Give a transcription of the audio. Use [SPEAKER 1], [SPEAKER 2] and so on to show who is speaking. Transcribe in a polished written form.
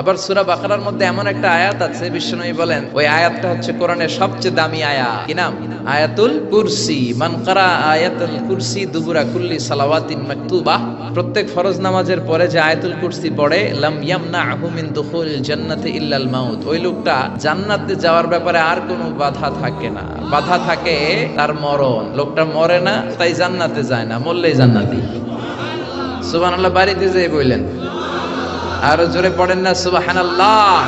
[SPEAKER 1] আবার সূরা বাকারার মধ্যে এমন একটা আয়াত আছে, বিশ্বনবী বলেন ওই আয়াতটা হচ্ছে কোরআনের সবচেয়ে দামি আয়াত। কি নাম? আয়াতুল কুরসি। মান কারা আয়াতুল কুরসি দুবুরা কুল্লি সালাওয়াতিন মাকতুবাহ, প্রত্যেক ফরজ নামাজের পরে যে আয়াতুল কুরসি পড়ে, লাম ইয়ামনাহু মিন দুখুলিল জান্নাতি ইল্লাল মাউত, ওই লোকটা জান্নাতে যাওয়ার ব্যাপারে আর কোনো বাধা থাকে না। বাধা থাকে তার মরণ। লোকটা মরে না, তাই জান্নাতে যায় না, মরলেই জান্নাতি। সুবহানাল্লাহ। বাড়িতে যেয়ে বললেন, আরো জোরে পড়েন না সুবহানাল্লাহ।